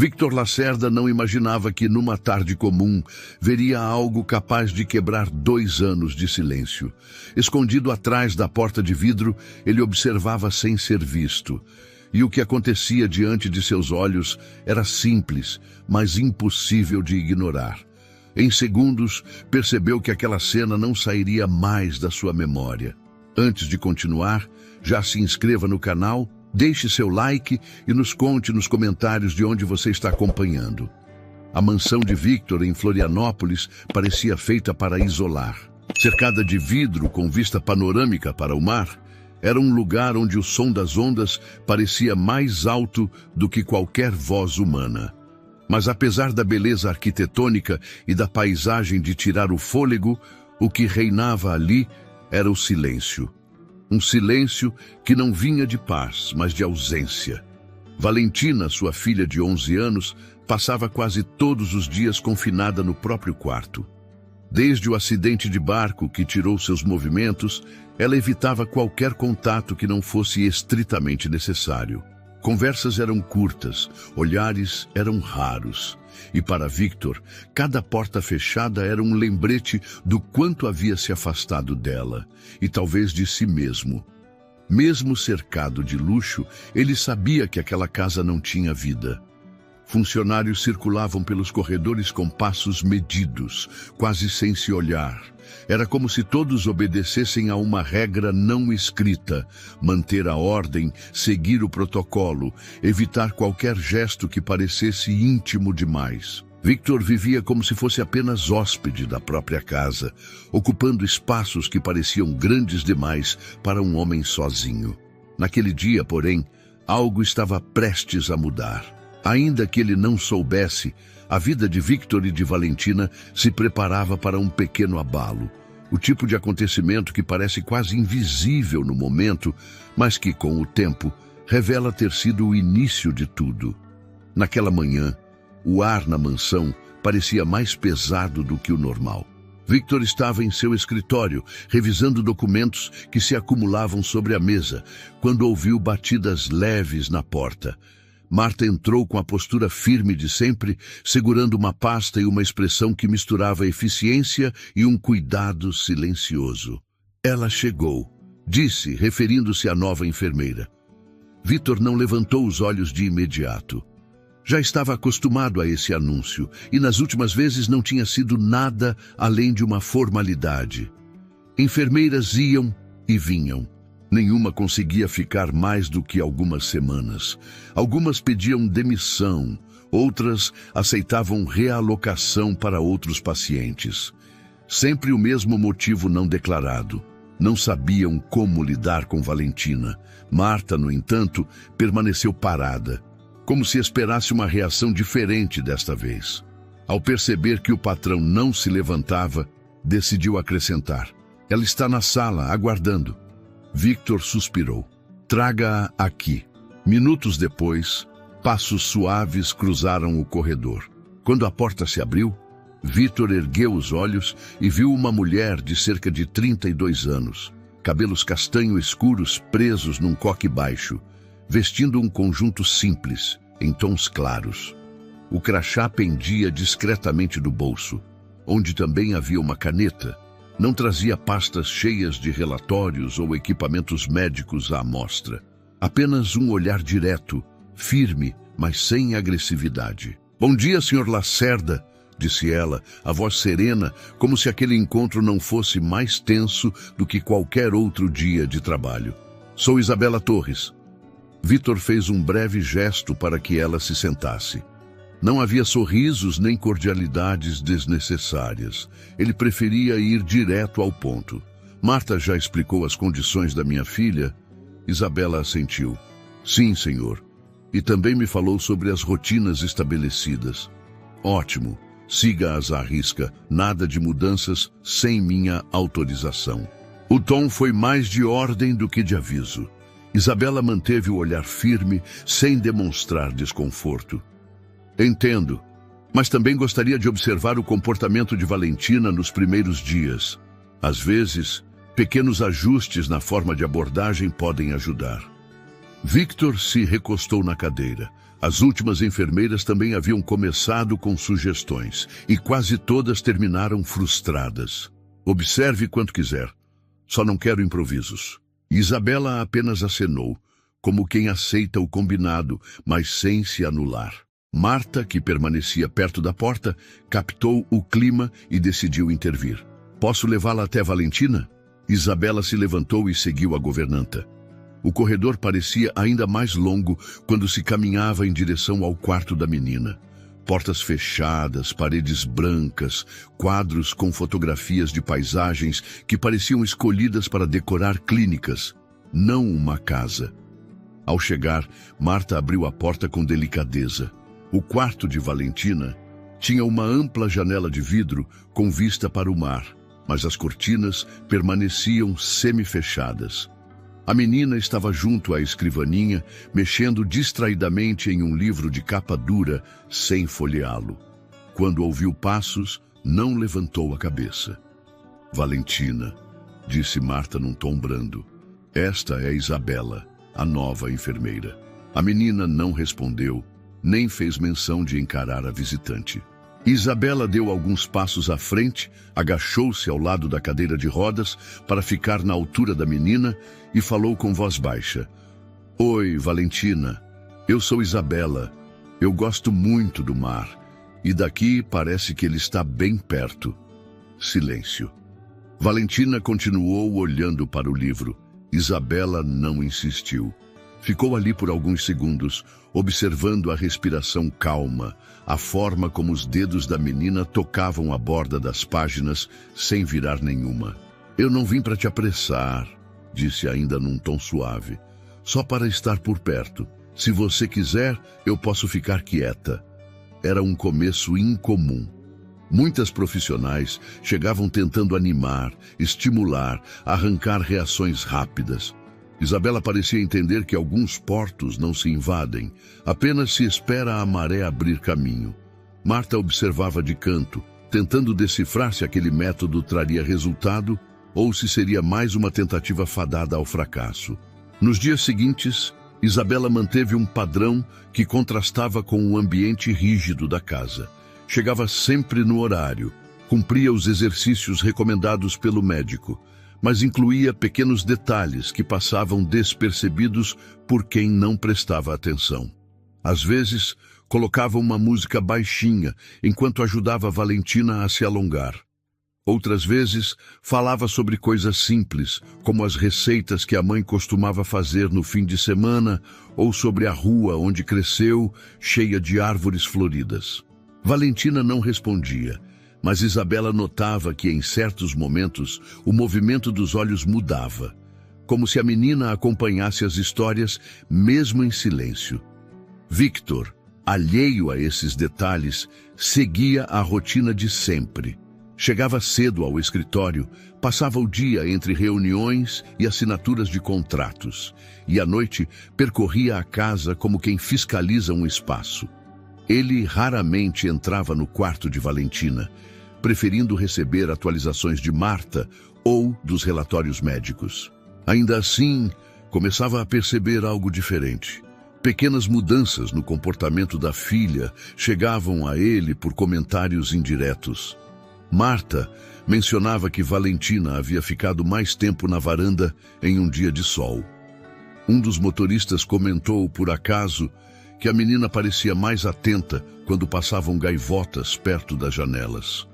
Victor Lacerda não imaginava que, numa tarde comum, veria algo capaz de quebrar 2 anos de silêncio. Escondido atrás da porta de vidro, ele observava sem ser visto. E o que acontecia diante de seus olhos era simples, mas impossível de ignorar. Em segundos, percebeu que aquela cena não sairia mais da sua memória. Antes de continuar, já se inscreva no canal, deixe seu like e nos conte nos comentários de onde você está acompanhando. A mansão de Victor em Florianópolis parecia feita para isolar. Cercada de vidro com vista panorâmica para o mar, era um lugar onde o som das ondas parecia mais alto do que qualquer voz humana. Mas apesar da beleza arquitetônica e da paisagem de tirar o fôlego, o que reinava ali era o silêncio. Um silêncio que não vinha de paz, mas de ausência. Valentina, sua filha de 11 anos, passava quase todos os dias confinada no próprio quarto. Desde o acidente de barco que tirou seus movimentos, ela evitava qualquer contato que não fosse estritamente necessário. Conversas eram curtas, olhares eram raros. E para Victor, cada porta fechada era um lembrete do quanto havia se afastado dela, e talvez de si mesmo. Mesmo cercado de luxo, ele sabia que aquela casa não tinha vida. Funcionários circulavam pelos corredores com passos medidos, quase sem se olhar. Era como se todos obedecessem a uma regra não escrita: manter a ordem, seguir o protocolo, evitar qualquer gesto que parecesse íntimo demais. Victor vivia como se fosse apenas hóspede da própria casa, ocupando espaços que pareciam grandes demais para um homem sozinho. Naquele dia, porém, algo estava prestes a mudar. Ainda que ele não soubesse, a vida de Victor e de Valentina se preparava para um pequeno abalo. O tipo de acontecimento que parece quase invisível no momento, mas que, com o tempo, revela ter sido o início de tudo. Naquela manhã, o ar na mansão parecia mais pesado do que o normal. Victor estava em seu escritório, revisando documentos que se acumulavam sobre a mesa, quando ouviu batidas leves na porta. Marta entrou com a postura firme de sempre, segurando uma pasta e uma expressão que misturava eficiência e um cuidado silencioso. Ela chegou, disse, referindo-se à nova enfermeira. Victor não levantou os olhos de imediato. Já estava acostumado a esse anúncio, e nas últimas vezes não tinha sido nada além de uma formalidade. Enfermeiras iam e vinham. Nenhuma conseguia ficar mais do que algumas semanas. Algumas pediam demissão, outras aceitavam realocação para outros pacientes. Sempre o mesmo motivo não declarado. Não sabiam como lidar com Valentina. Marta, no entanto, permaneceu parada, como se esperasse uma reação diferente desta vez. Ao perceber que o patrão não se levantava, decidiu acrescentar: "Ela está na sala, aguardando." Victor suspirou. "Traga-a aqui." Minutos depois, passos suaves cruzaram o corredor. Quando a porta se abriu, Victor ergueu os olhos e viu uma mulher de cerca de 32 anos, cabelos castanho escuros presos num coque baixo, vestindo um conjunto simples, em tons claros. O crachá pendia discretamente do bolso, onde também havia uma caneta. Não trazia pastas cheias de relatórios ou equipamentos médicos à amostra. Apenas um olhar direto, firme, mas sem agressividade. "Bom dia, Sr. Lacerda", disse ela, a voz serena, como se aquele encontro não fosse mais tenso do que qualquer outro dia de trabalho. "Sou Isabela Torres." Victor fez um breve gesto para que ela se sentasse. Não havia sorrisos nem cordialidades desnecessárias. Ele preferia ir direto ao ponto. "Marta já explicou as condições da minha filha?" Isabela assentiu. "Sim, senhor. E também me falou sobre as rotinas estabelecidas." "Ótimo. Siga-as à risca. Nada de mudanças sem minha autorização." O tom foi mais de ordem do que de aviso. Isabela manteve o olhar firme, sem demonstrar desconforto. "Entendo, mas também gostaria de observar o comportamento de Valentina nos primeiros dias. Às vezes, pequenos ajustes na forma de abordagem podem ajudar." Victor se recostou na cadeira. As últimas enfermeiras também haviam começado com sugestões, e quase todas terminaram frustradas. Observe quanto quiser, só não quero improvisos. Isabela apenas acenou, como quem aceita o combinado, mas sem se anular. Marta, que permanecia perto da porta, captou o clima e decidiu intervir. Posso levá-la até Valentina? Isabela se levantou e seguiu a governanta. O corredor parecia ainda mais longo quando se caminhava em direção ao quarto da menina. Portas fechadas, paredes brancas, quadros com fotografias de paisagens que pareciam escolhidas para decorar clínicas, não uma casa. Ao chegar, Marta abriu a porta com delicadeza. O quarto de Valentina tinha uma ampla janela de vidro com vista para o mar, mas as cortinas permaneciam semi-fechadas. A menina estava junto à escrivaninha, mexendo distraidamente em um livro de capa dura, sem folheá-lo. Quando ouviu passos, não levantou a cabeça. Valentina, disse Marta num tom brando. Esta é Isabela, a nova enfermeira. A menina não respondeu, nem fez menção de encarar a visitante. Isabela deu alguns passos à frente, agachou-se ao lado da cadeira de rodas para ficar na altura da menina e falou com voz baixa. Oi, Valentina. Eu sou Isabela. Eu gosto muito do mar. E daqui parece que ele está bem perto. Silêncio. Valentina continuou olhando para o livro. Isabela não insistiu. Ficou ali por alguns segundos, observando a respiração calma, a forma como os dedos da menina tocavam a borda das páginas sem virar nenhuma. Eu não vim para te apressar, disse ainda num tom suave. Só para estar por perto. Se você quiser, eu posso ficar quieta. Era um começo incomum. Muitas profissionais chegavam tentando animar, estimular, arrancar reações rápidas. Isabela parecia entender que alguns portos não se invadem, apenas se espera a maré abrir caminho. Marta observava de canto, tentando decifrar se aquele método traria resultado ou se seria mais uma tentativa fadada ao fracasso. Nos dias seguintes, Isabela manteve um padrão que contrastava com o ambiente rígido da casa. Chegava sempre no horário, cumpria os exercícios recomendados pelo médico, mas incluía pequenos detalhes que passavam despercebidos por quem não prestava atenção. Às vezes, colocava uma música baixinha enquanto ajudava Valentina a se alongar. Outras vezes, falava sobre coisas simples, como as receitas que a mãe costumava fazer no fim de semana ou sobre a rua onde cresceu, cheia de árvores floridas. Valentina não respondia, mas Isabela notava que em certos momentos o movimento dos olhos mudava, como se a menina acompanhasse as histórias mesmo em silêncio. Victor, alheio a esses detalhes, seguia a rotina de sempre. Chegava cedo ao escritório, passava o dia entre reuniões e assinaturas de contratos, e à noite percorria a casa como quem fiscaliza um espaço. Ele raramente entrava no quarto de Valentina, preferindo receber atualizações de Marta ou dos relatórios médicos. Ainda assim, começava a perceber algo diferente. Pequenas mudanças no comportamento da filha chegavam a ele por comentários indiretos. Marta mencionava que Valentina havia ficado mais tempo na varanda em um dia de sol. Um dos motoristas comentou, por acaso, que a menina parecia mais atenta quando passavam gaivotas perto das janelas.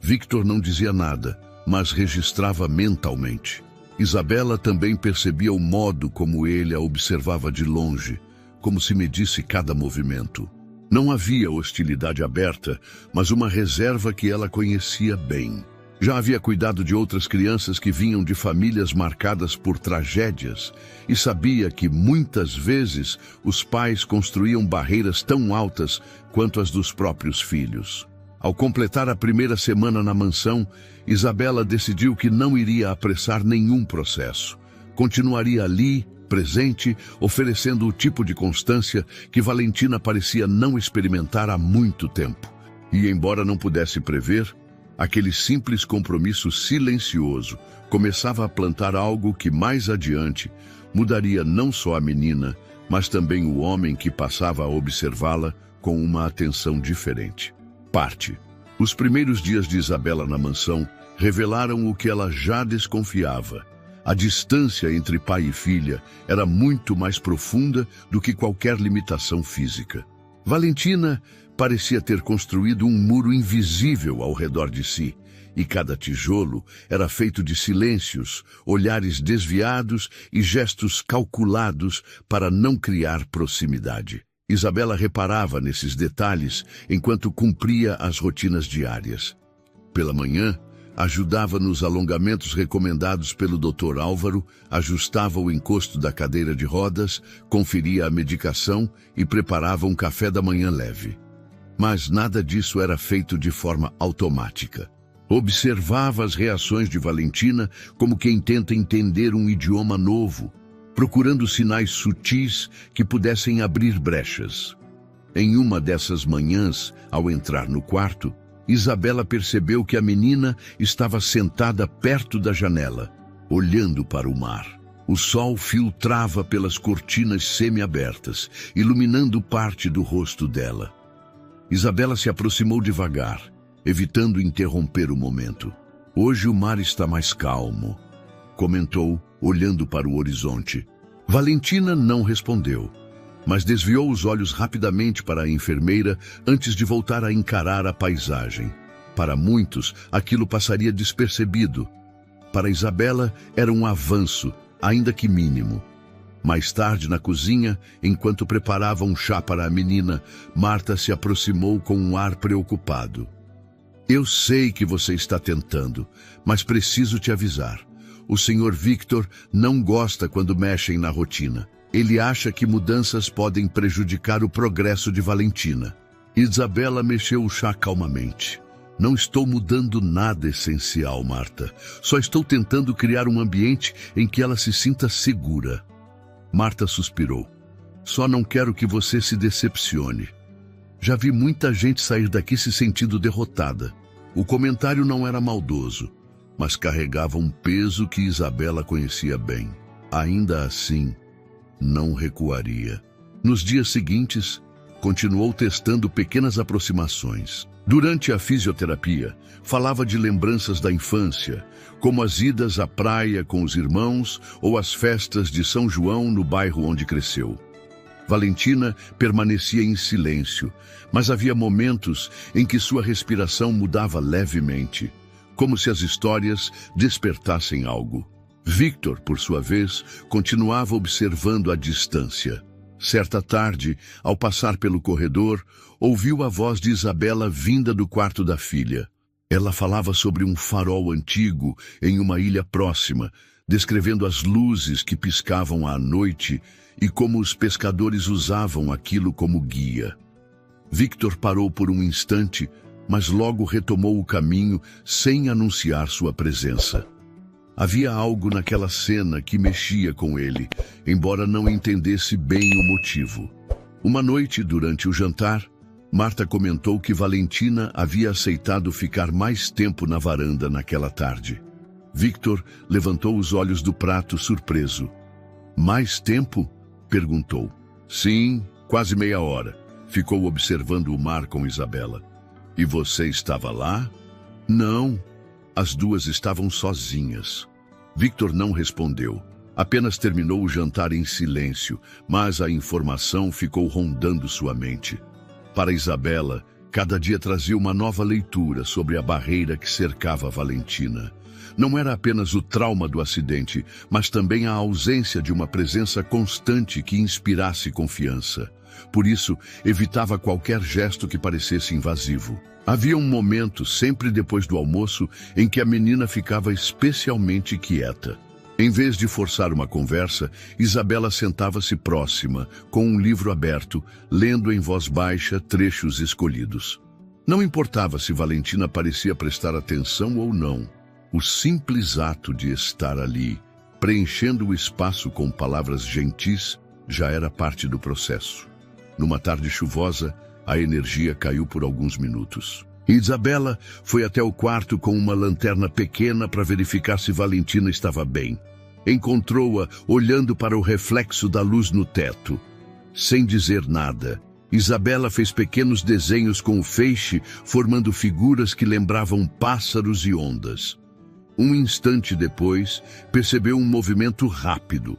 Victor não dizia nada, mas registrava mentalmente. Isabela também percebia o modo como ele a observava de longe, como se medisse cada movimento. Não havia hostilidade aberta, mas uma reserva que ela conhecia bem. Já havia cuidado de outras crianças que vinham de famílias marcadas por tragédias e sabia que, muitas vezes, os pais construíam barreiras tão altas quanto as dos próprios filhos. Ao completar a primeira semana na mansão, Isabela decidiu que não iria apressar nenhum processo. Continuaria ali, presente, oferecendo o tipo de constância que Valentina parecia não experimentar há muito tempo. E, embora não pudesse prever, aquele simples compromisso silencioso começava a plantar algo que mais adiante mudaria não só a menina, mas também o homem que passava a observá-la com uma atenção diferente. Parte. Os primeiros dias de Isabela na mansão revelaram o que ela já desconfiava. A distância entre pai e filha era muito mais profunda do que qualquer limitação física. Valentina parecia ter construído um muro invisível ao redor de si, e cada tijolo era feito de silêncios, olhares desviados e gestos calculados para não criar proximidade. Isabela reparava nesses detalhes enquanto cumpria as rotinas diárias. Pela manhã, ajudava nos alongamentos recomendados pelo Dr. Álvaro, ajustava o encosto da cadeira de rodas, conferia a medicação e preparava um café da manhã leve. Mas nada disso era feito de forma automática. Observava as reações de Valentina como quem tenta entender um idioma novo, procurando sinais sutis que pudessem abrir brechas. Em uma dessas manhãs, ao entrar no quarto, Isabela percebeu que a menina estava sentada perto da janela, olhando para o mar. O sol filtrava pelas cortinas semi-abertas, iluminando parte do rosto dela. Isabela se aproximou devagar, evitando interromper o momento. Hoje o mar está mais calmo, comentou, olhando para o horizonte. Valentina não respondeu, mas desviou os olhos rapidamente para a enfermeira antes de voltar a encarar a paisagem. Para muitos, aquilo passaria despercebido. Para Isabela, era um avanço, ainda que mínimo. Mais tarde, na cozinha, enquanto preparava um chá para a menina, Marta se aproximou com um ar preocupado. Eu sei que você está tentando, mas preciso te avisar. O Sr. Victor não gosta quando mexem na rotina. Ele acha que mudanças podem prejudicar o progresso de Valentina. Isabela mexeu o chá calmamente. Não estou mudando nada essencial, Marta. Só estou tentando criar um ambiente em que ela se sinta segura. Marta suspirou. Só não quero que você se decepcione. Já vi muita gente sair daqui se sentindo derrotada. O comentário não era maldoso, mas carregava um peso que Isabela conhecia bem. Ainda assim, não recuaria. Nos dias seguintes, continuou testando pequenas aproximações. Durante a fisioterapia, falava de lembranças da infância, como as idas à praia com os irmãos ou as festas de São João no bairro onde cresceu. Valentina permanecia em silêncio, mas havia momentos em que sua respiração mudava levemente, como se as histórias despertassem algo. Victor, por sua vez, continuava observando à distância. Certa tarde, ao passar pelo corredor, ouviu a voz de Isabela vinda do quarto da filha. Ela falava sobre um farol antigo em uma ilha próxima, descrevendo as luzes que piscavam à noite e como os pescadores usavam aquilo como guia. Victor parou por um instante, mas logo retomou o caminho sem anunciar sua presença. Havia algo naquela cena que mexia com ele, embora não entendesse bem o motivo. Uma noite, durante o jantar, Marta comentou que Valentina havia aceitado ficar mais tempo na varanda naquela tarde. Victor levantou os olhos do prato, surpreso. Mais tempo? Perguntou. Sim, quase meia hora. Ficou observando o mar com Isabela. E você estava lá? Não. As duas estavam sozinhas. Victor não respondeu. Apenas terminou o jantar em silêncio, mas a informação ficou rondando sua mente. Para Isabela, cada dia trazia uma nova leitura sobre a barreira que cercava Valentina. Não era apenas o trauma do acidente, mas também a ausência de uma presença constante que inspirasse confiança. Por isso, evitava qualquer gesto que parecesse invasivo. Havia um momento, sempre depois do almoço, em que a menina ficava especialmente quieta. Em vez de forçar uma conversa, Isabela sentava-se próxima, com um livro aberto, lendo em voz baixa trechos escolhidos. Não importava se Valentina parecia prestar atenção ou não. O simples ato de estar ali, preenchendo o espaço com palavras gentis, já era parte do processo. Numa tarde chuvosa, a energia caiu por alguns minutos. Isabela foi até o quarto com uma lanterna pequena para verificar se Valentina estava bem. Encontrou-a olhando para o reflexo da luz no teto. Sem dizer nada, Isabela fez pequenos desenhos com o feixe, formando figuras que lembravam pássaros e ondas. Um instante depois, percebeu um movimento rápido.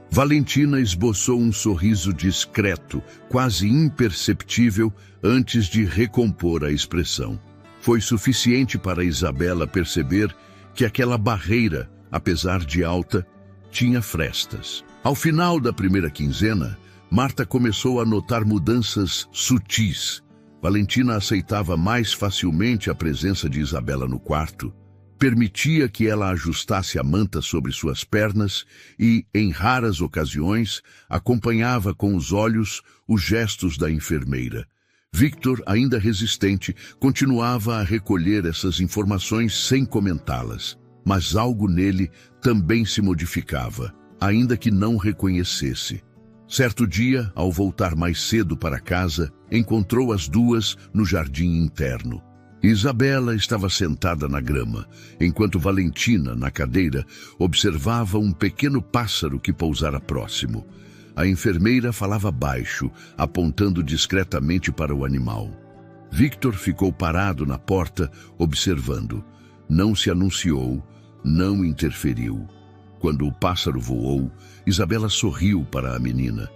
Valentina esboçou um sorriso discreto, quase imperceptível, antes de recompor a expressão. Foi suficiente para Isabela perceber que aquela barreira, apesar de alta, tinha frestas. Ao final da primeira quinzena, Marta começou a notar mudanças sutis. Valentina aceitava mais facilmente a presença de Isabela no quarto, permitia que ela ajustasse a manta sobre suas pernas e, em raras ocasiões, acompanhava com os olhos os gestos da enfermeira. Victor, ainda resistente, continuava a recolher essas informações sem comentá-las, mas algo nele também se modificava, ainda que não reconhecesse. Certo dia, ao voltar mais cedo para casa, encontrou as duas no jardim interno. Isabela estava sentada na grama, enquanto Valentina, na cadeira, observava um pequeno pássaro que pousara próximo. A enfermeira falava baixo, apontando discretamente para o animal. Victor ficou parado na porta, observando. Não se anunciou, não interferiu. Quando o pássaro voou, Isabela sorriu para a menina,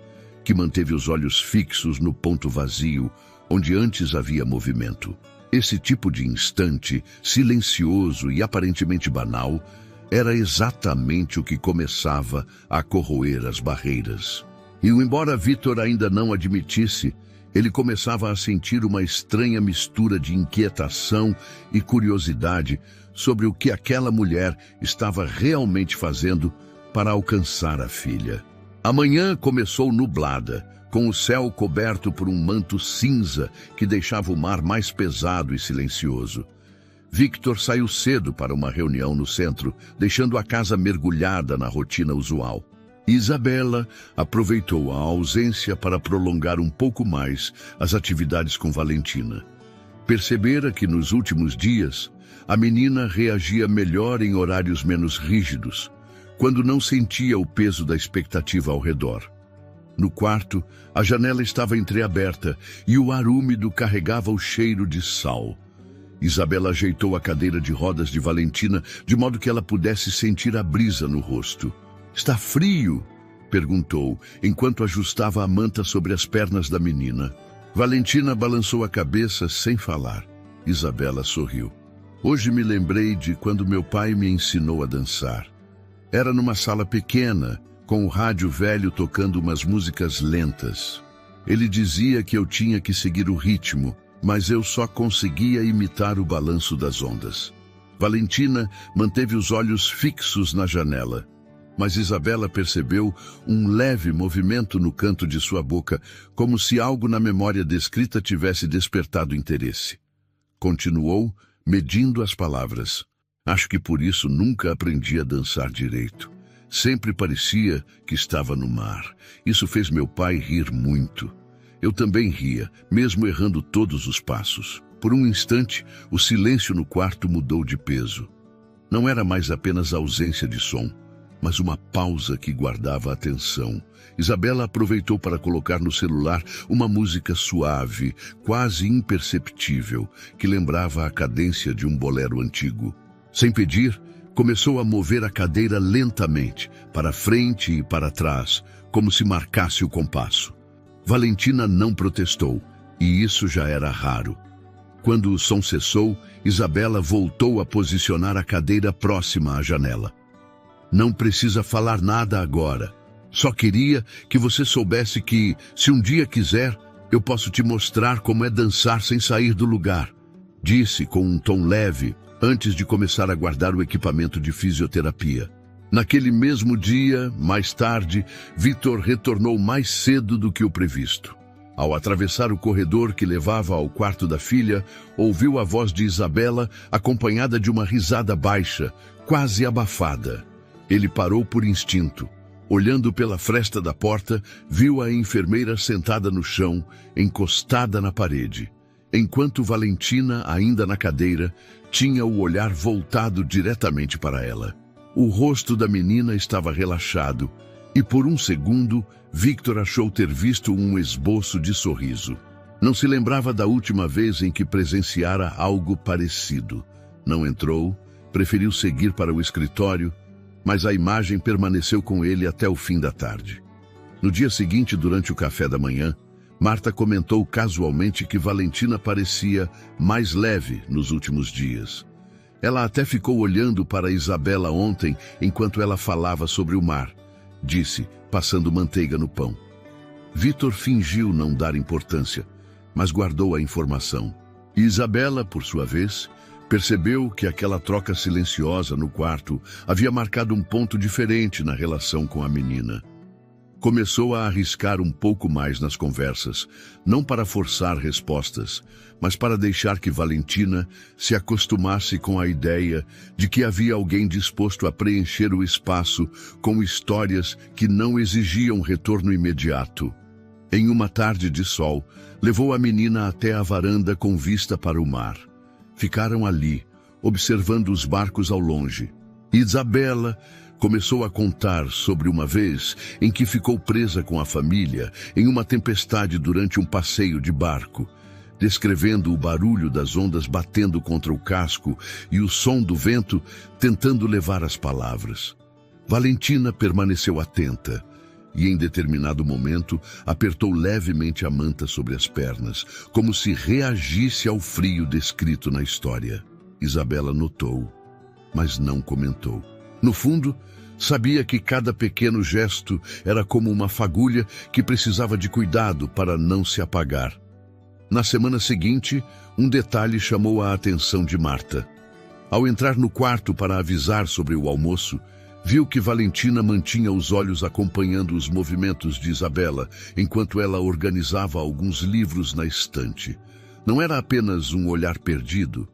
que manteve os olhos fixos no ponto vazio, onde antes havia movimento. Esse tipo de instante, silencioso e aparentemente banal, era exatamente o que começava a corroer as barreiras. E embora Victor ainda não admitisse, ele começava a sentir uma estranha mistura de inquietação e curiosidade sobre o que aquela mulher estava realmente fazendo para alcançar a filha. A manhã começou nublada, com o céu coberto por um manto cinza que deixava o mar mais pesado e silencioso. Victor saiu cedo para uma reunião no centro, deixando a casa mergulhada na rotina usual. Isabela aproveitou a ausência para prolongar um pouco mais as atividades com Valentina. Percebera que nos últimos dias, a menina reagia melhor em horários menos rígidos, quando não sentia o peso da expectativa ao redor. No quarto, a janela estava entreaberta e o ar úmido carregava o cheiro de sal. Isabela ajeitou a cadeira de rodas de Valentina de modo que ela pudesse sentir a brisa no rosto. "Está frio?" perguntou, enquanto ajustava a manta sobre as pernas da menina. Valentina balançou a cabeça sem falar. Isabela sorriu. "Hoje me lembrei de quando meu pai me ensinou a dançar. Era numa sala pequena, com o rádio velho tocando umas músicas lentas. Ele dizia que eu tinha que seguir o ritmo, mas eu só conseguia imitar o balanço das ondas." Valentina manteve os olhos fixos na janela, mas Isabela percebeu um leve movimento no canto de sua boca, como se algo na memória descrita tivesse despertado interesse. Continuou, medindo as palavras. "Acho que por isso nunca aprendi a dançar direito. Sempre parecia que estava no mar. Isso fez meu pai rir muito. Eu também ria, mesmo errando todos os passos. Por um instante, o silêncio no quarto mudou de peso. Não era mais apenas ausência de som, mas uma pausa que guardava atenção. Isabela aproveitou para colocar no celular uma música suave, quase imperceptível, que lembrava a cadência de um bolero antigo. Sem pedir, começou a mover a cadeira lentamente, para frente e para trás, como se marcasse o compasso. Valentina não protestou, e isso já era raro. Quando o som cessou, Isabela voltou a posicionar a cadeira próxima à janela. "Não precisa falar nada agora. Só queria que você soubesse que, se um dia quiser, eu posso te mostrar como é dançar sem sair do lugar", disse com um tom leve, antes de começar a guardar o equipamento de fisioterapia. Naquele mesmo dia, mais tarde, Victor retornou mais cedo do que o previsto. Ao atravessar o corredor que levava ao quarto da filha, ouviu a voz de Isabela, acompanhada de uma risada baixa, quase abafada. Ele parou por instinto. Olhando pela fresta da porta, viu a enfermeira sentada no chão, encostada na parede, enquanto Valentina, ainda na cadeira, tinha o olhar voltado diretamente para ela. O rosto da menina estava relaxado, E por um segundo, Victor achou ter visto um esboço de sorriso. Não se lembrava da última vez em que presenciara algo parecido. Não entrou, preferiu seguir para o escritório, mas a imagem permaneceu com ele até o fim da tarde. No dia seguinte, durante o café da manhã, Marta comentou casualmente que Valentina parecia mais leve nos últimos dias. Ela até ficou olhando para Isabela ontem enquanto ela falava sobre o mar, disse, passando manteiga no pão. Victor fingiu não dar importância, mas guardou a informação. E Isabela, por sua vez, percebeu que aquela troca silenciosa no quarto havia marcado um ponto diferente na relação com a menina. Começou a arriscar um pouco mais nas conversas, não para forçar respostas, mas para deixar que Valentina se acostumasse com a ideia de que havia alguém disposto a preencher o espaço com histórias que não exigiam retorno imediato. Em uma tarde de sol, levou a menina até a varanda com vista para o mar. Ficaram ali, observando os barcos ao longe. Isabela começou a contar sobre uma vez em que ficou presa com a família em uma tempestade durante um passeio de barco, descrevendo o barulho das ondas batendo contra o casco e o som do vento tentando levar as palavras. Valentina permaneceu atenta e, em determinado momento, apertou levemente a manta sobre as pernas, como se reagisse ao frio descrito na história. Isabela notou, mas não comentou. No fundo, sabia que cada pequeno gesto era como uma fagulha que precisava de cuidado para não se apagar. Na semana seguinte, um detalhe chamou a atenção de Marta. Ao entrar no quarto para avisar sobre o almoço, viu que Valentina mantinha os olhos acompanhando os movimentos de Isabela enquanto ela organizava alguns livros na estante. Não era apenas um olhar perdido,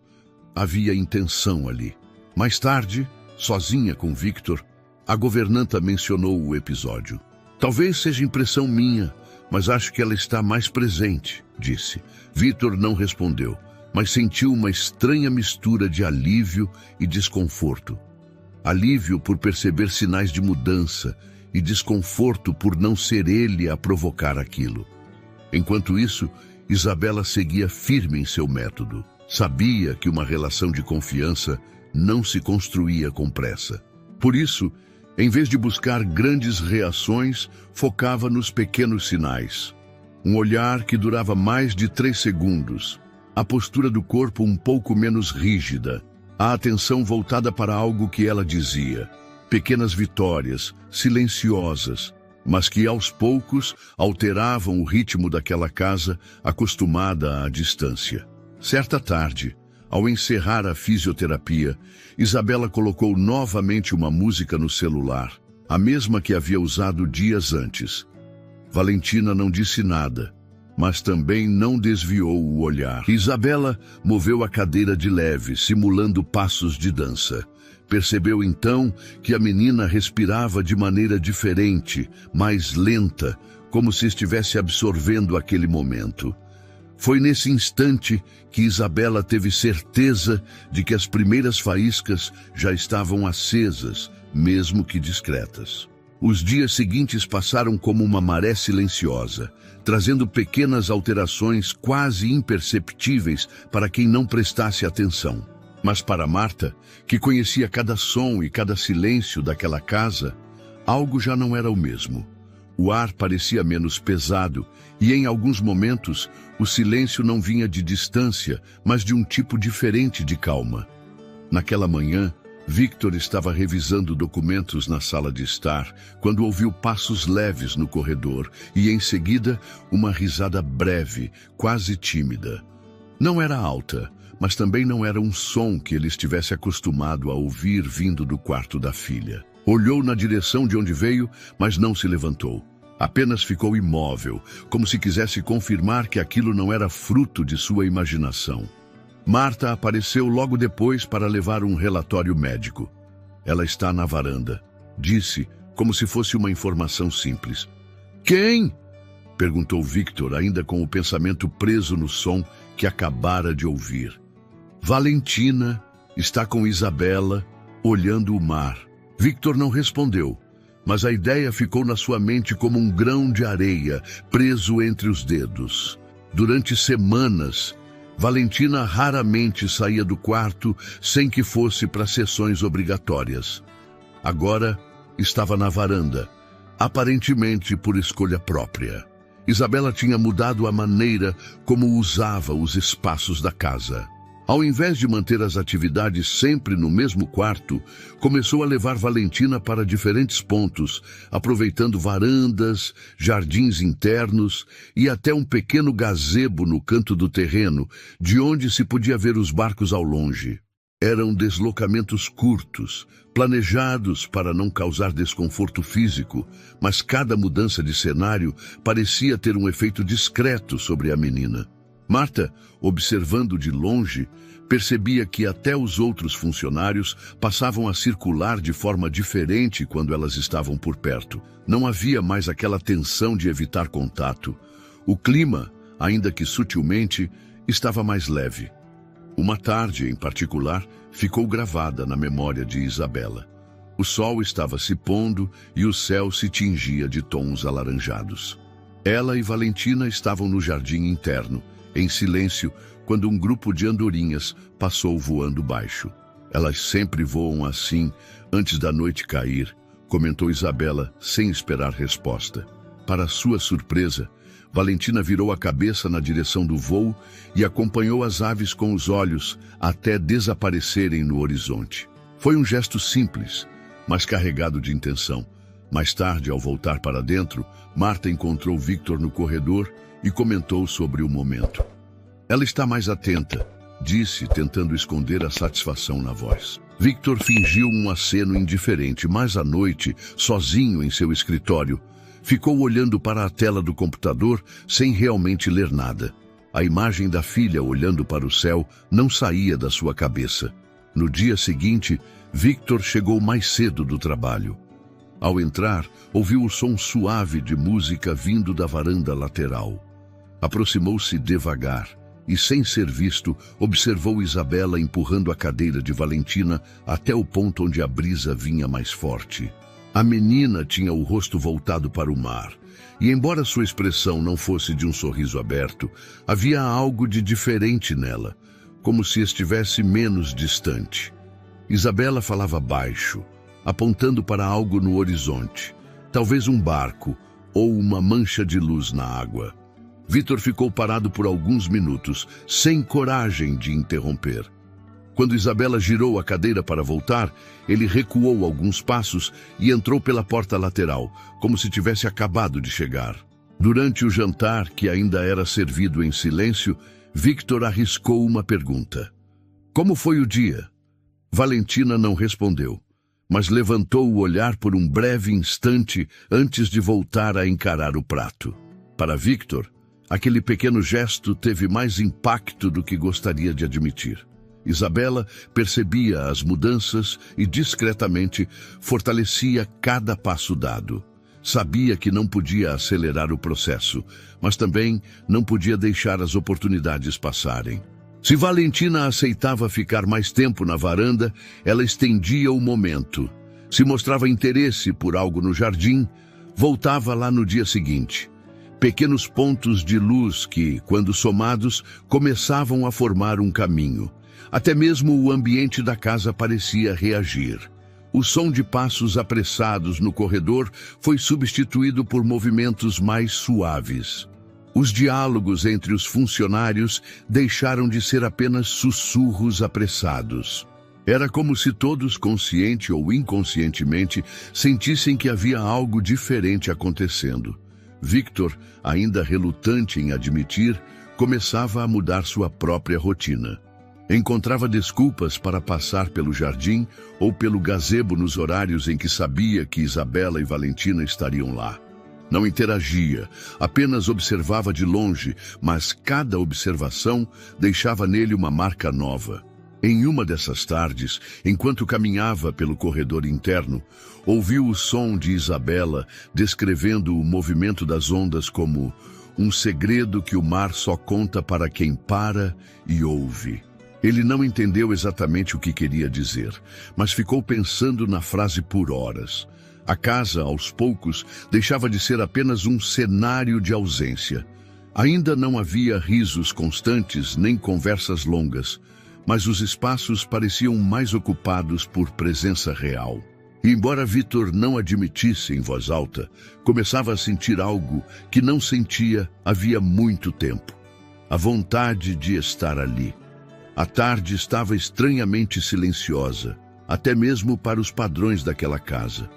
havia intenção ali. Mais tarde, sozinha com Victor, a governanta mencionou o episódio. Talvez seja impressão minha, mas acho que ela está mais presente, disse. Victor não respondeu, mas sentiu uma estranha mistura de alívio e desconforto. Alívio por perceber sinais de mudança e desconforto por não ser ele a provocar aquilo. Enquanto isso, Isabela seguia firme em seu método. Sabia que uma relação de confiança não se construía com pressa. Por isso, em vez de buscar grandes reações, focava nos pequenos sinais. Um olhar que durava mais de 3 segundos, a postura do corpo um pouco menos rígida, a atenção voltada para algo que ela dizia. Pequenas vitórias, silenciosas, mas que aos poucos alteravam o ritmo daquela casa acostumada à distância. Certa tarde, ao encerrar a fisioterapia, Isabela colocou novamente uma música no celular, a mesma que havia usado dias antes. Valentina não disse nada, mas também não desviou o olhar. Isabela moveu a cadeira de leve, simulando passos de dança. Percebeu então que a menina respirava de maneira diferente, mais lenta, como se estivesse absorvendo aquele momento. Foi nesse instante que Isabela teve certeza de que as primeiras faíscas já estavam acesas, mesmo que discretas. Os dias seguintes passaram como uma maré silenciosa, trazendo pequenas alterações quase imperceptíveis para quem não prestasse atenção. Mas para Marta, que conhecia cada som e cada silêncio daquela casa, algo já não era o mesmo. O ar parecia menos pesado e, em alguns momentos, o silêncio não vinha de distância, mas de um tipo diferente de calma. Naquela manhã, Victor estava revisando documentos na sala de estar, quando ouviu passos leves no corredor e, em seguida, uma risada breve, quase tímida. Não era alta, mas também não era um som que ele estivesse acostumado a ouvir vindo do quarto da filha. Olhou na direção de onde veio, mas não se levantou. Apenas ficou imóvel, como se quisesse confirmar que aquilo não era fruto de sua imaginação. Marta apareceu logo depois para levar um relatório médico. Ela está na varanda, disse, como se fosse uma informação simples. Quem? Perguntou Victor, ainda com o pensamento preso no som que acabara de ouvir. Valentina está com Isabela, olhando o mar. Victor não respondeu, Mas a ideia ficou na sua mente como um grão de areia preso entre os dedos. Durante semanas, Valentina raramente saía do quarto sem que fosse para sessões obrigatórias. Agora estava na varanda, aparentemente por escolha própria. Isabela tinha mudado a maneira como usava os espaços da casa. Ao invés de manter as atividades sempre no mesmo quarto, começou a levar Valentina para diferentes pontos, aproveitando varandas, jardins internos e até um pequeno gazebo no canto do terreno, de onde se podia ver os barcos ao longe. Eram deslocamentos curtos, planejados para não causar desconforto físico, mas cada mudança de cenário parecia ter um efeito discreto sobre a menina. Marta, observando de longe, percebia que até os outros funcionários passavam a circular de forma diferente quando elas estavam por perto. Não havia mais aquela tensão de evitar contato. O clima, ainda que sutilmente, estava mais leve. Uma tarde, em particular, ficou gravada na memória de Isabela. O sol estava se pondo e o céu se tingia de tons alaranjados. Ela e Valentina estavam no jardim interno, em silêncio, quando um grupo de andorinhas passou voando baixo. Elas sempre voam assim, antes da noite cair, comentou Isabela, sem esperar resposta. Para sua surpresa, Valentina virou a cabeça na direção do voo e acompanhou as aves com os olhos até desaparecerem no horizonte. Foi um gesto simples, mas carregado de intenção. Mais tarde, ao voltar para dentro, Marta encontrou Victor no corredor e comentou sobre o momento. Ela está mais atenta, disse, tentando esconder a satisfação na voz. Victor fingiu um aceno indiferente, mas à noite, sozinho em seu escritório, ficou olhando para a tela do computador sem realmente ler nada. A imagem da filha olhando para o céu não saía da sua cabeça. No dia seguinte, Victor chegou mais cedo do trabalho. Ao entrar, ouviu o som suave de música vindo da varanda lateral. Aproximou-se devagar e, sem ser visto, observou Isabela empurrando a cadeira de Valentina até o ponto onde a brisa vinha mais forte. A menina tinha o rosto voltado para o mar, e embora sua expressão não fosse de um sorriso aberto, havia algo de diferente nela, como se estivesse menos distante. Isabela falava baixo, apontando para algo no horizonte, talvez um barco ou uma mancha de luz na água. Victor ficou parado por alguns minutos, sem coragem de interromper. Quando Isabela girou a cadeira para voltar, ele recuou alguns passos e entrou pela porta lateral, como se tivesse acabado de chegar. Durante o jantar, que ainda era servido em silêncio, Victor arriscou uma pergunta. Como foi o dia? Valentina não respondeu, mas levantou o olhar por um breve instante antes de voltar a encarar o prato. Para Victor, aquele pequeno gesto teve mais impacto do que gostaria de admitir. Isabela percebia as mudanças e, discretamente, fortalecia cada passo dado. Sabia que não podia acelerar o processo, mas também não podia deixar as oportunidades passarem. Se Valentina aceitava ficar mais tempo na varanda, ela estendia o momento. Se mostrava interesse por algo no jardim, voltava lá no dia seguinte. Pequenos pontos de luz que, quando somados, começavam a formar um caminho. Até mesmo o ambiente da casa parecia reagir. O som de passos apressados no corredor foi substituído por movimentos mais suaves. Os diálogos entre os funcionários deixaram de ser apenas sussurros apressados. Era como se todos, consciente ou inconscientemente, sentissem que havia algo diferente acontecendo. Victor, ainda relutante em admitir, começava a mudar sua própria rotina. Encontrava desculpas para passar pelo jardim ou pelo gazebo nos horários em que sabia que Isabela e Valentina estariam lá. Não interagia, apenas observava de longe, mas cada observação deixava nele uma marca nova. Em uma dessas tardes, enquanto caminhava pelo corredor interno, ouviu o som de Isabela descrevendo o movimento das ondas como um segredo que o mar só conta para quem para e ouve. Ele não entendeu exatamente o que queria dizer, mas ficou pensando na frase por horas. A casa, aos poucos, deixava de ser apenas um cenário de ausência. Ainda não havia risos constantes nem conversas longas, mas os espaços pareciam mais ocupados por presença real. E embora Victor não admitisse em voz alta, começava a sentir algo que não sentia havia muito tempo. A vontade de estar ali. A tarde estava estranhamente silenciosa, até mesmo para os padrões daquela casa.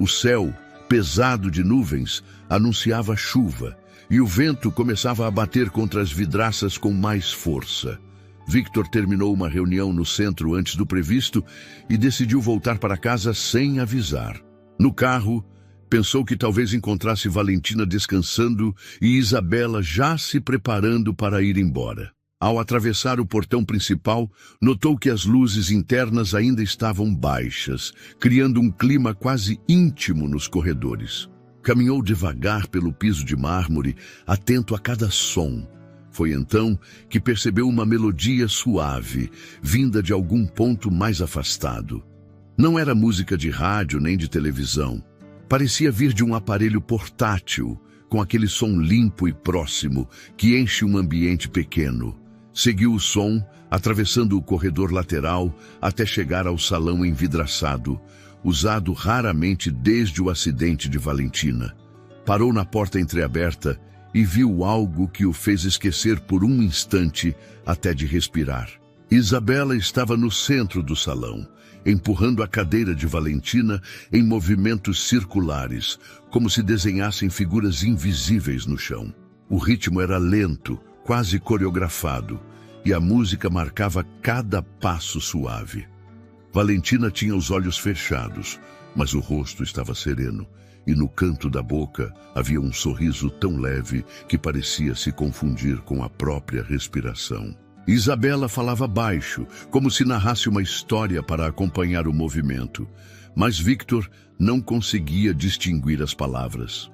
O céu, pesado de nuvens, anunciava chuva, e o vento começava a bater contra as vidraças com mais força. Victor terminou uma reunião no centro antes do previsto e decidiu voltar para casa sem avisar. No carro, pensou que talvez encontrasse Valentina descansando e Isabela já se preparando para ir embora. Ao atravessar o portão principal, notou que as luzes internas ainda estavam baixas, criando um clima quase íntimo nos corredores. Caminhou devagar pelo piso de mármore, atento a cada som. Foi então que percebeu uma melodia suave, vinda de algum ponto mais afastado. Não era música de rádio nem de televisão. Parecia vir de um aparelho portátil, com aquele som limpo e próximo que enche um ambiente pequeno. Seguiu o som, atravessando o corredor lateral até chegar ao salão envidraçado, usado raramente desde o acidente de Valentina. Parou na porta entreaberta e viu algo que o fez esquecer por um instante até de respirar. Isabela estava no centro do salão, empurrando a cadeira de Valentina em movimentos circulares, como se desenhassem figuras invisíveis no chão. O ritmo era lento, quase coreografado, e a música marcava cada passo suave. Valentina tinha os olhos fechados, mas o rosto estava sereno, e no canto da boca havia um sorriso tão leve que parecia se confundir com a própria respiração. Isabela falava baixo, como se narrasse uma história para acompanhar o movimento, mas Victor não conseguia distinguir as palavras.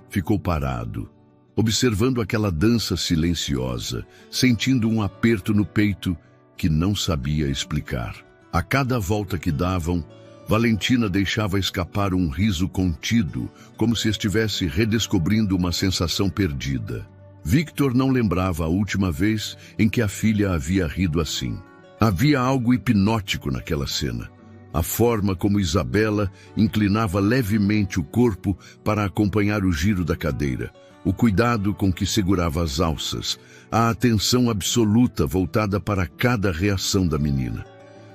Ficou parado, observando aquela dança silenciosa, sentindo um aperto no peito que não sabia explicar. A cada volta que davam, Valentina deixava escapar um riso contido, como se estivesse redescobrindo uma sensação perdida. Victor não lembrava a última vez em que a filha havia rido assim. Havia algo hipnótico naquela cena. A forma como Isabela inclinava levemente o corpo para acompanhar o giro da cadeira, o cuidado com que segurava as alças, a atenção absoluta voltada para cada reação da menina.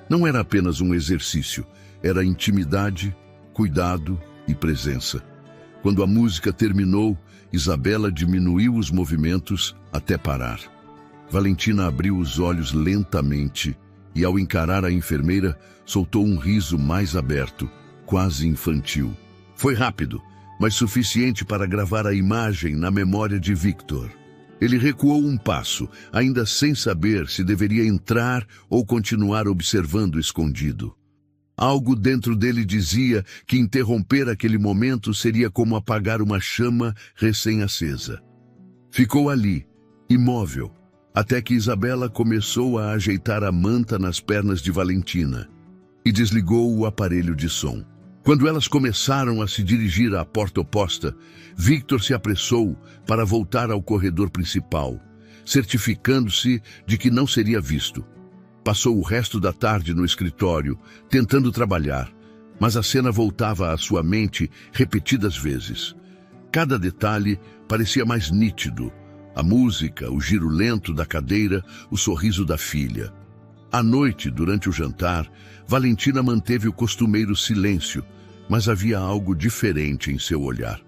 Não era apenas um exercício, era intimidade, cuidado e presença. Quando a música terminou, Isabela diminuiu os movimentos até parar. Valentina abriu os olhos lentamente e, ao encarar a enfermeira, soltou um riso mais aberto, quase infantil. Foi rápido, mas suficiente para gravar a imagem na memória de Victor. Ele recuou um passo, ainda sem saber se deveria entrar ou continuar observando escondido. Algo dentro dele dizia que interromper aquele momento seria como apagar uma chama recém-acesa. Ficou ali, imóvel, até que Isabela começou a ajeitar a manta nas pernas de Valentina e desligou o aparelho de som. Quando elas começaram a se dirigir à porta oposta, Victor se apressou para voltar ao corredor principal, certificando-se de que não seria visto. Passou o resto da tarde no escritório, tentando trabalhar, mas a cena voltava à sua mente repetidas vezes. Cada detalhe parecia mais nítido. A música, o giro lento da cadeira, o sorriso da filha. À noite, durante o jantar, Valentina manteve o costumeiro silêncio, mas havia algo diferente em seu olhar.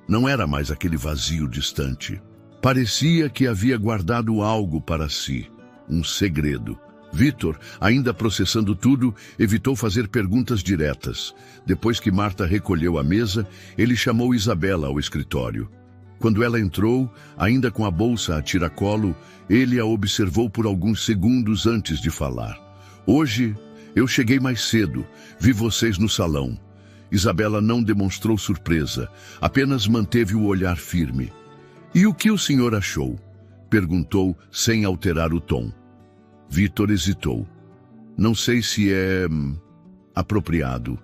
Não era mais aquele vazio distante. Parecia que havia guardado algo para si, um segredo. Victor, ainda processando tudo, evitou fazer perguntas diretas. Depois que Marta recolheu a mesa, ele chamou Isabela ao escritório. Quando ela entrou, ainda com a bolsa a tiracolo, ele a observou por alguns segundos antes de falar. Hoje, eu cheguei mais cedo, vi vocês no salão. Isabela não demonstrou surpresa, apenas manteve o olhar firme. E o que o senhor achou? Perguntou, sem alterar o tom. Victor hesitou. Não sei se é apropriado.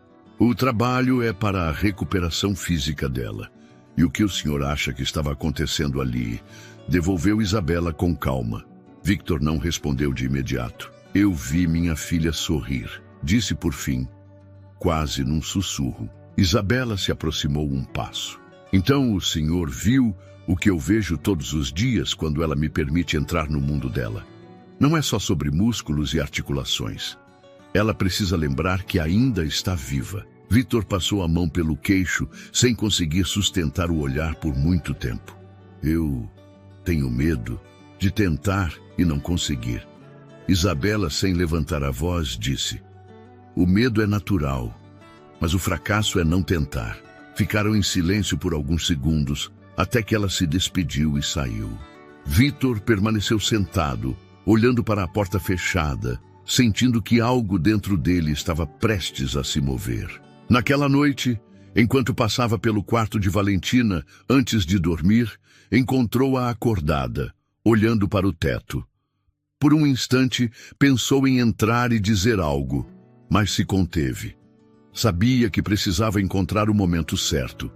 O trabalho é para a recuperação física dela. E o que o senhor acha que estava acontecendo ali? Devolveu Isabela com calma. Victor não respondeu de imediato. Eu vi minha filha sorrir, disse por fim, quase num sussurro. Isabela se aproximou um passo. Então o senhor viu o que eu vejo todos os dias quando ela me permite entrar no mundo dela. Não é só sobre músculos e articulações. Ela precisa lembrar que ainda está viva. Victor passou a mão pelo queixo, sem conseguir sustentar o olhar por muito tempo. Eu tenho medo de tentar e não conseguir. Isabela, sem levantar a voz, disse: o medo é natural, mas o fracasso é não tentar. Ficaram em silêncio por alguns segundos, até que ela se despediu e saiu. Victor permaneceu sentado, olhando para a porta fechada, sentindo que algo dentro dele estava prestes a se mover. Naquela noite, enquanto passava pelo quarto de Valentina, antes de dormir, encontrou-a acordada, olhando para o teto. Por um instante, pensou em entrar e dizer algo, mas se conteve. Sabia que precisava encontrar o momento certo.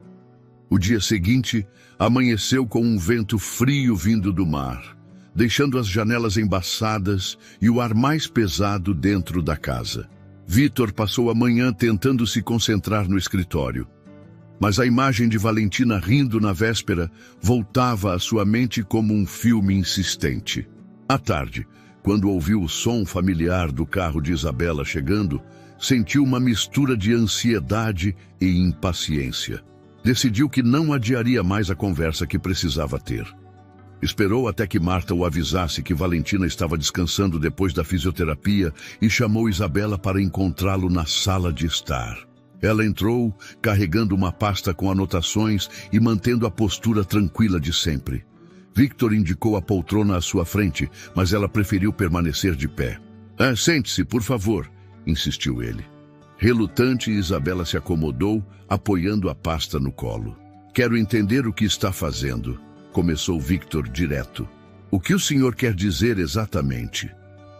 O dia seguinte, amanheceu com um vento frio vindo do mar, deixando as janelas embaçadas e o ar mais pesado dentro da casa. Victor passou a manhã tentando se concentrar no escritório. Mas a imagem de Valentina rindo na véspera voltava à sua mente como um filme insistente. À tarde, quando ouviu o som familiar do carro de Isabela chegando, sentiu uma mistura de ansiedade e impaciência. Decidiu que não adiaria mais a conversa que precisava ter. Esperou até que Marta o avisasse que Valentina estava descansando depois da fisioterapia e chamou Isabela para encontrá-lo na sala de estar. Ela entrou, carregando uma pasta com anotações e mantendo a postura tranquila de sempre. Victor indicou a poltrona à sua frente, mas ela preferiu permanecer de pé. Sente-se, por favor, insistiu ele. Relutante, Isabela se acomodou, apoiando a pasta no colo. Quero entender o que está fazendo, começou Victor direto. O que o senhor quer dizer exatamente?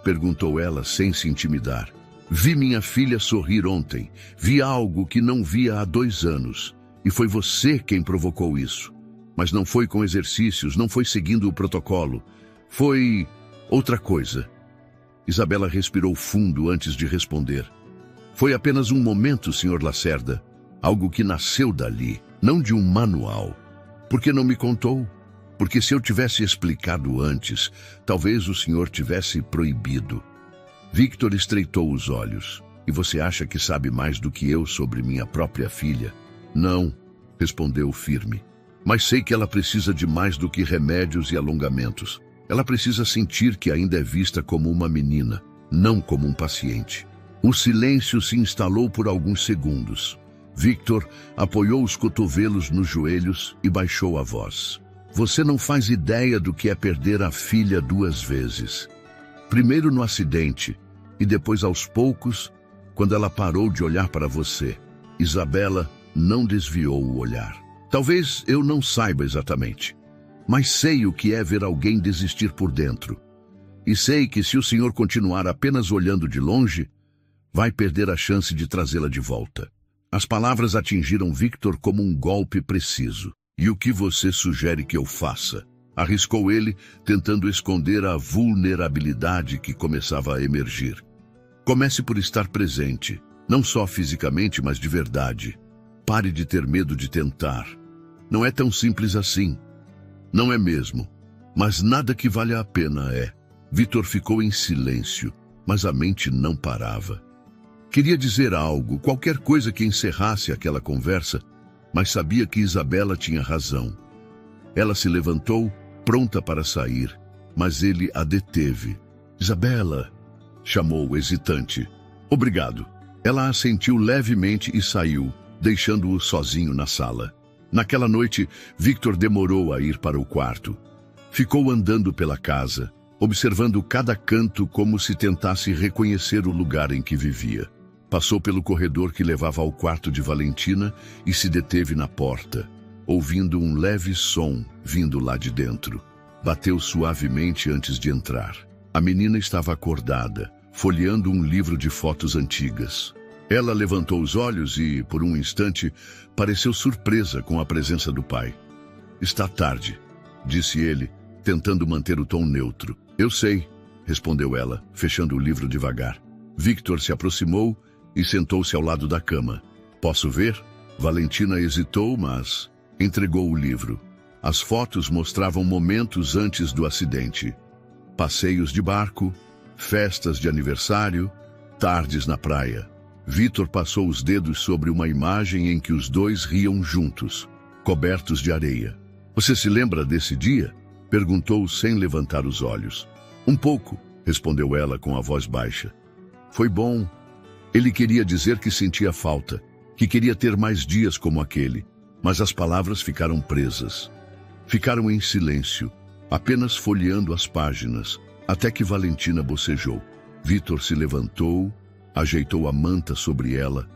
Perguntou ela sem se intimidar. Vi minha filha sorrir ontem. Vi algo que não via há 2 anos. E foi você quem provocou isso. Mas não foi com exercícios, não foi seguindo o protocolo. Foi outra coisa. Isabela respirou fundo antes de responder. Foi apenas um momento, Sr. Lacerda. Algo que nasceu dali, não de um manual. Por que não me contou? Porque se eu tivesse explicado antes, talvez o senhor tivesse proibido. Victor estreitou os olhos. E você acha que sabe mais do que eu sobre minha própria filha? Não, respondeu firme. Mas sei que ela precisa de mais do que remédios e alongamentos. Ela precisa sentir que ainda é vista como uma menina, não como um paciente. O silêncio se instalou por alguns segundos. Victor apoiou os cotovelos nos joelhos e baixou a voz. Você não faz ideia do que é perder a filha 2 vezes. Primeiro no acidente e depois aos poucos, quando ela parou de olhar para você. Isabela não desviou o olhar. Talvez eu não saiba exatamente, mas sei o que é ver alguém desistir por dentro. E sei que se o senhor continuar apenas olhando de longe, vai perder a chance de trazê-la de volta. As palavras atingiram Victor como um golpe preciso. E o que você sugere que eu faça? Arriscou ele, tentando esconder a vulnerabilidade que começava a emergir. Comece por estar presente, não só fisicamente, mas de verdade. Pare de ter medo de tentar. Não é tão simples assim. Não é mesmo. Mas nada que valha a pena é. Victor ficou em silêncio, mas a mente não parava. Queria dizer algo, qualquer coisa que encerrasse aquela conversa, mas sabia que Isabela tinha razão. Ela se levantou, pronta para sair, mas ele a deteve. Isabela, chamou hesitante. Obrigado. Ela assentiu levemente e saiu, deixando-o sozinho na sala. Naquela noite, Victor demorou a ir para o quarto. Ficou andando pela casa, observando cada canto como se tentasse reconhecer o lugar em que vivia. Passou pelo corredor que levava ao quarto de Valentina e se deteve na porta, ouvindo um leve som vindo lá de dentro. Bateu suavemente antes de entrar. A menina estava acordada, folheando um livro de fotos antigas. Ela levantou os olhos e, por um instante, pareceu surpresa com a presença do pai. Está tarde, disse ele, tentando manter o tom neutro. Eu sei, respondeu ela, fechando o livro devagar. Victor se aproximou e sentou-se ao lado da cama. Posso ver? Valentina hesitou, mas entregou o livro. As fotos mostravam momentos antes do acidente. Passeios de barco, festas de aniversário, tardes na praia. Victor passou os dedos sobre uma imagem em que os dois riam juntos, cobertos de areia. Você se lembra desse dia? Perguntou sem levantar os olhos. Um pouco, respondeu ela com a voz baixa. Foi bom. Ele queria dizer que sentia falta, que queria ter mais dias como aquele, mas as palavras ficaram presas. Ficaram em silêncio, apenas folheando as páginas, até que Valentina bocejou. Victor se levantou, ajeitou a manta sobre ela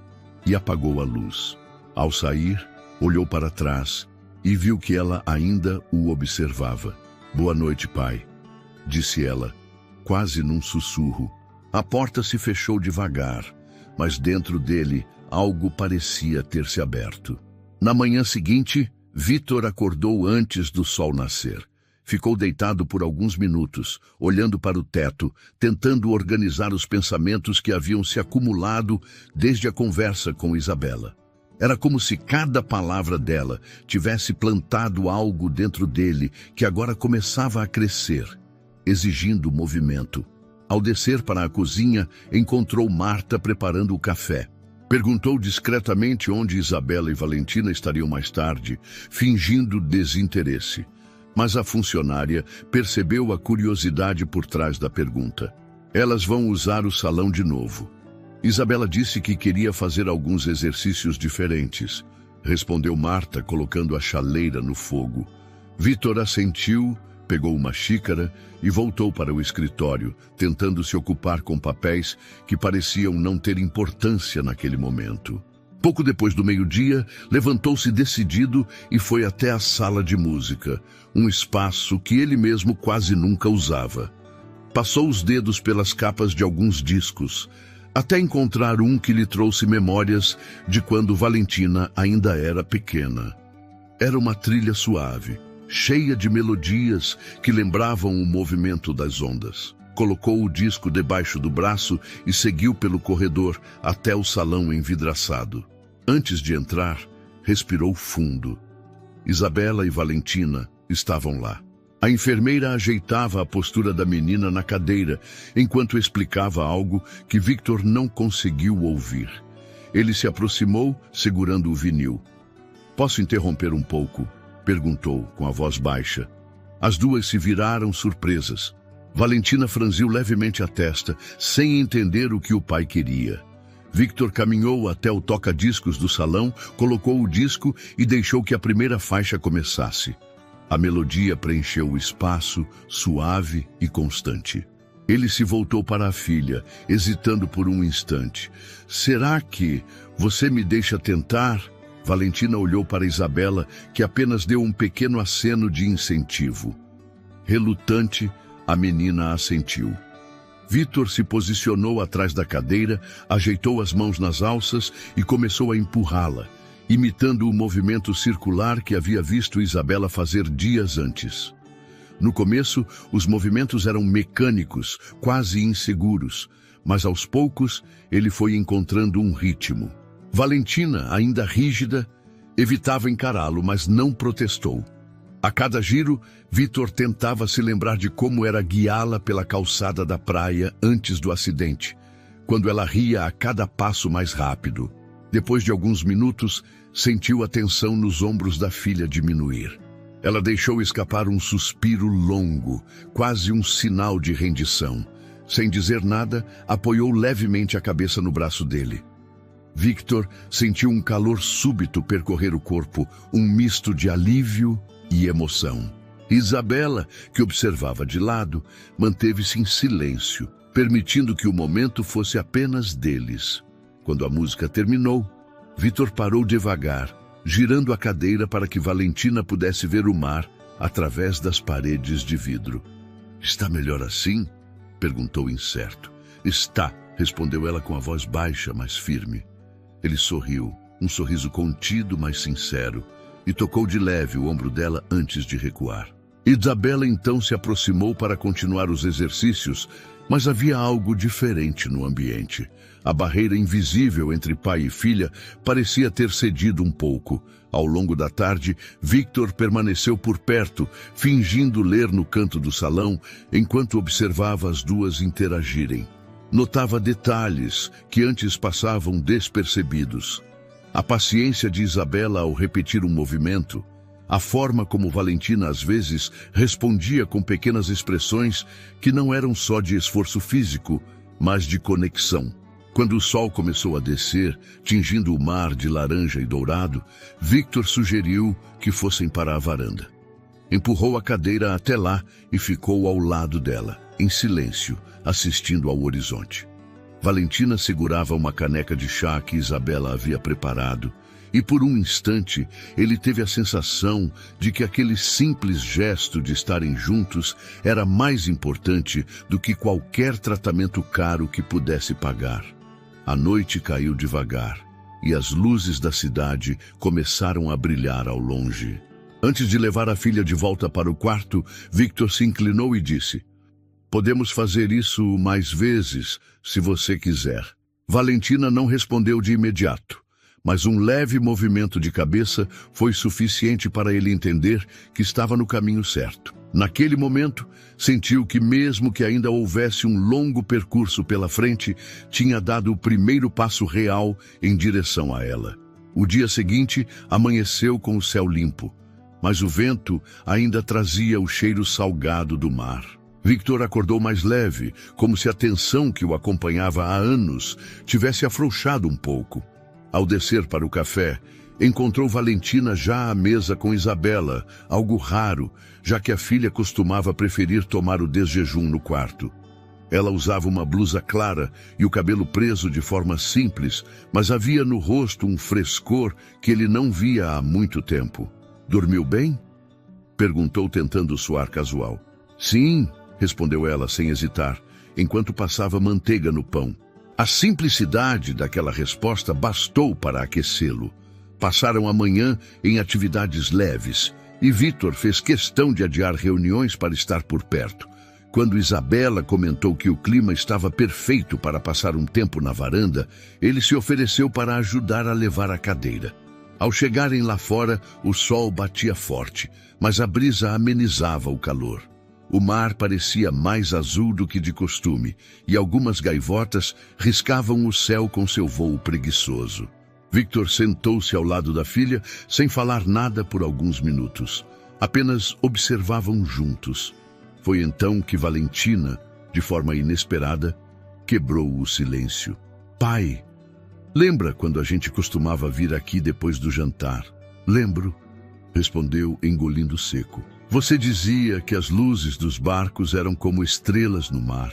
e apagou a luz. Ao sair, olhou para trás e viu que ela ainda o observava. Boa noite, pai, disse ela, quase num sussurro. A porta se fechou devagar, mas dentro dele algo parecia ter se aberto. Na manhã seguinte, Victor acordou antes do sol nascer. Ficou deitado por alguns minutos, olhando para o teto, tentando organizar os pensamentos que haviam se acumulado desde a conversa com Isabela. Era como se cada palavra dela tivesse plantado algo dentro dele que agora começava a crescer, exigindo movimento. Ao descer para a cozinha, encontrou Marta preparando o café. Perguntou discretamente onde Isabela e Valentina estariam mais tarde, fingindo desinteresse. Mas a funcionária percebeu a curiosidade por trás da pergunta. Elas vão usar o salão de novo. Isabela disse que queria fazer alguns exercícios diferentes, respondeu Marta, colocando a chaleira no fogo. Victor assentiu, pegou uma xícara e voltou para o escritório, tentando se ocupar com papéis que pareciam não ter importância naquele momento. Pouco depois do meio-dia, levantou-se decidido e foi até a sala de música, um espaço que ele mesmo quase nunca usava. Passou os dedos pelas capas de alguns discos, até encontrar um que lhe trouxe memórias de quando Valentina ainda era pequena. Era uma trilha suave, cheia de melodias que lembravam o movimento das ondas. Colocou o disco debaixo do braço e seguiu pelo corredor até o salão envidraçado. Antes de entrar, respirou fundo. Isabela e Valentina estavam lá. A enfermeira ajeitava a postura da menina na cadeira, enquanto explicava algo que Victor não conseguiu ouvir. Ele se aproximou, segurando o vinil. "Posso interromper um pouco?" perguntou, com a voz baixa. As duas se viraram surpresas. Valentina franziu levemente a testa, sem entender o que o pai queria. Victor caminhou até o toca-discos do salão, colocou o disco e deixou que a primeira faixa começasse. A melodia preencheu o espaço, suave e constante. Ele se voltou para a filha, hesitando por um instante. "Será que você me deixa tentar?" Valentina olhou para Isabela, que apenas deu um pequeno aceno de incentivo. Relutante, a menina assentiu. Victor se posicionou atrás da cadeira, ajeitou as mãos nas alças e começou a empurrá-la, imitando o movimento circular que havia visto Isabela fazer dias antes. No começo, os movimentos eram mecânicos, quase inseguros, mas aos poucos ele foi encontrando um ritmo. Valentina, ainda rígida, evitava encará-lo, mas não protestou. A cada giro, Victor tentava se lembrar de como era guiá-la pela calçada da praia antes do acidente, quando ela ria a cada passo mais rápido. Depois de alguns minutos, sentiu a tensão nos ombros da filha diminuir. Ela deixou escapar um suspiro longo, quase um sinal de rendição. Sem dizer nada, apoiou levemente a cabeça no braço dele. Victor sentiu um calor súbito percorrer o corpo, um misto de alívio e emoção. Isabela, que observava de lado, manteve-se em silêncio, permitindo que o momento fosse apenas deles. Quando a música terminou, Victor parou devagar, girando a cadeira para que Valentina pudesse ver o mar através das paredes de vidro. "Está melhor assim?" perguntou incerto. "Está", respondeu ela com a voz baixa, mas firme. Ele sorriu, um sorriso contido, mas sincero, e tocou de leve o ombro dela antes de recuar. Isabela então se aproximou para continuar os exercícios, mas havia algo diferente no ambiente. A barreira invisível entre pai e filha parecia ter cedido um pouco. Ao longo da tarde, Victor permaneceu por perto, fingindo ler no canto do salão, enquanto observava as duas interagirem. Notava detalhes que antes passavam despercebidos. A paciência de Isabela ao repetir um movimento, a forma como Valentina às vezes respondia com pequenas expressões que não eram só de esforço físico, mas de conexão. Quando o sol começou a descer, tingindo o mar de laranja e dourado, Victor sugeriu que fossem para a varanda. Empurrou a cadeira até lá e ficou ao lado dela, em silêncio, assistindo ao horizonte. Valentina segurava uma caneca de chá que Isabela havia preparado, e por um instante ele teve a sensação de que aquele simples gesto de estarem juntos era mais importante do que qualquer tratamento caro que pudesse pagar. A noite caiu devagar, e as luzes da cidade começaram a brilhar ao longe. Antes de levar a filha de volta para o quarto, Victor se inclinou e disse: "Podemos fazer isso mais vezes, se você quiser." Valentina não respondeu de imediato, mas um leve movimento de cabeça foi suficiente para ele entender que estava no caminho certo. Naquele momento, sentiu que mesmo que ainda houvesse um longo percurso pela frente, tinha dado o primeiro passo real em direção a ela. O dia seguinte amanheceu com o céu limpo, mas o vento ainda trazia o cheiro salgado do mar. Victor acordou mais leve, como se a tensão que o acompanhava há anos tivesse afrouxado um pouco. Ao descer para o café, encontrou Valentina já à mesa com Isabela, algo raro, já que a filha costumava preferir tomar o desjejum no quarto. Ela usava uma blusa clara e o cabelo preso de forma simples, mas havia no rosto um frescor que ele não via há muito tempo. "Dormiu bem?" perguntou, tentando soar casual. "Sim", respondeu ela sem hesitar, enquanto passava manteiga no pão. A simplicidade daquela resposta bastou para aquecê-lo. Passaram a manhã em atividades leves, e Victor fez questão de adiar reuniões para estar por perto. Quando Isabela comentou que o clima estava perfeito para passar um tempo na varanda, ele se ofereceu para ajudar a levar a cadeira. Ao chegarem lá fora, o sol batia forte, mas a brisa amenizava o calor. O mar parecia mais azul do que de costume, e algumas gaivotas riscavam o céu com seu voo preguiçoso. Victor sentou-se ao lado da filha, sem falar nada por alguns minutos. Apenas observavam juntos. Foi então que Valentina, de forma inesperada, quebrou o silêncio. "Pai, lembra quando a gente costumava vir aqui depois do jantar?" "Lembro", respondeu, engolindo seco. "Você dizia que as luzes dos barcos eram como estrelas no mar."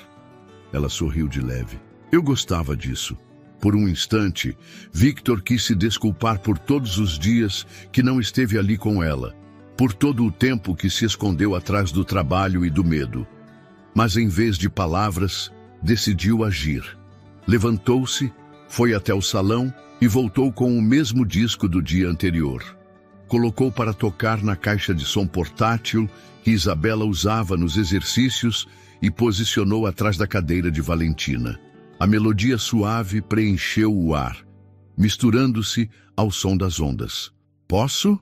Ela sorriu de leve. "Eu gostava disso." Por um instante, Victor quis se desculpar por todos os dias que não esteve ali com ela, por todo o tempo que se escondeu atrás do trabalho e do medo. Mas em vez de palavras, decidiu agir. Levantou-se, foi até o salão e voltou com o mesmo disco do dia anterior. Colocou para tocar na caixa de som portátil que Isabela usava nos exercícios e posicionou atrás da cadeira de Valentina. A melodia suave preencheu o ar, misturando-se ao som das ondas. "Posso?"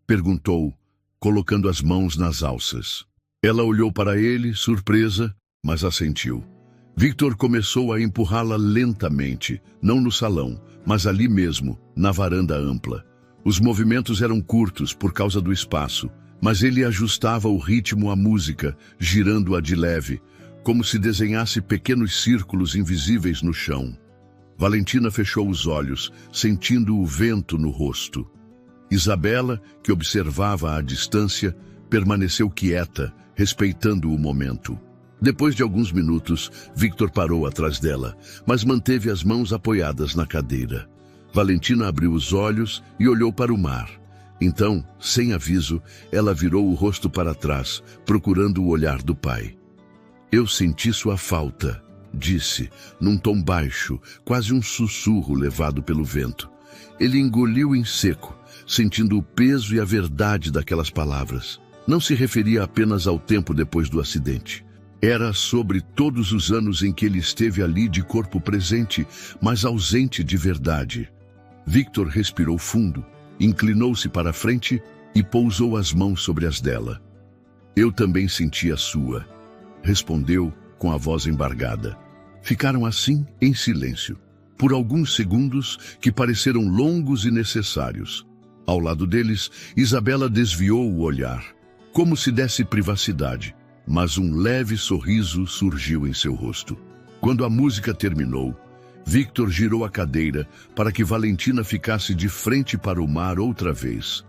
perguntou, colocando as mãos nas alças. Ela olhou para ele, surpresa, mas assentiu. Victor começou a empurrá-la lentamente, não no salão, mas ali mesmo, na varanda ampla. Os movimentos eram curtos por causa do espaço, mas ele ajustava o ritmo à música, girando-a de leve, como se desenhasse pequenos círculos invisíveis no chão. Valentina fechou os olhos, sentindo o vento no rosto. Isabela, que observava à distância, permaneceu quieta, respeitando o momento. Depois de alguns minutos, Victor parou atrás dela, mas manteve as mãos apoiadas na cadeira. Valentina abriu os olhos e olhou para o mar. Então, sem aviso, ela virou o rosto para trás, procurando o olhar do pai. "Eu senti sua falta", disse, num tom baixo, quase um sussurro levado pelo vento. Ele engoliu em seco, sentindo o peso e a verdade daquelas palavras. Não se referia apenas ao tempo depois do acidente. Era sobre todos os anos em que ele esteve ali de corpo presente, mas ausente de verdade. Victor respirou fundo, inclinou-se para a frente e pousou as mãos sobre as dela. Eu também senti a sua, respondeu com a voz embargada. Ficaram assim, em silêncio, por alguns segundos que pareceram longos e necessários. Ao lado deles, Isabela desviou o olhar, como se desse privacidade, mas um leve sorriso surgiu em seu rosto. Quando a música terminou, Victor girou a cadeira para que Valentina ficasse de frente para o mar outra vez.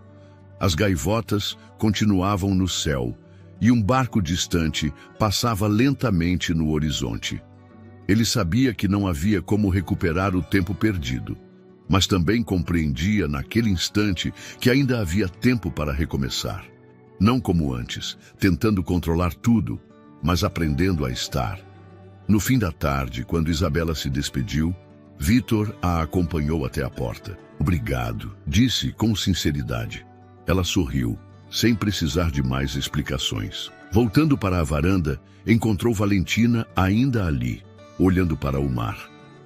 As gaivotas continuavam no céu e um barco distante passava lentamente no horizonte. Ele sabia que não havia como recuperar o tempo perdido, mas também compreendia naquele instante que ainda havia tempo para recomeçar. Não como antes, tentando controlar tudo, mas aprendendo a estar. No fim da tarde, quando Isabela se despediu, Victor a acompanhou até a porta. Obrigado, disse com sinceridade. Ela sorriu, sem precisar de mais explicações. Voltando para a varanda, encontrou Valentina ainda ali, olhando para o mar.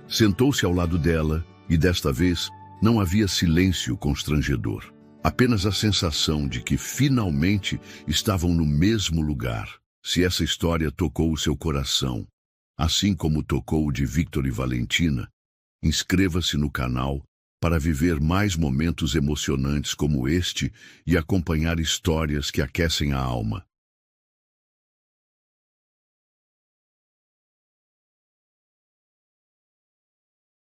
Sentou-se ao lado dela e, desta vez, não havia silêncio constrangedor. Apenas a sensação de que finalmente estavam no mesmo lugar. Se essa história tocou o seu coração, assim como tocou o de Victor e Valentina, inscreva-se no canal para viver mais momentos emocionantes como este e acompanhar histórias que aquecem a alma.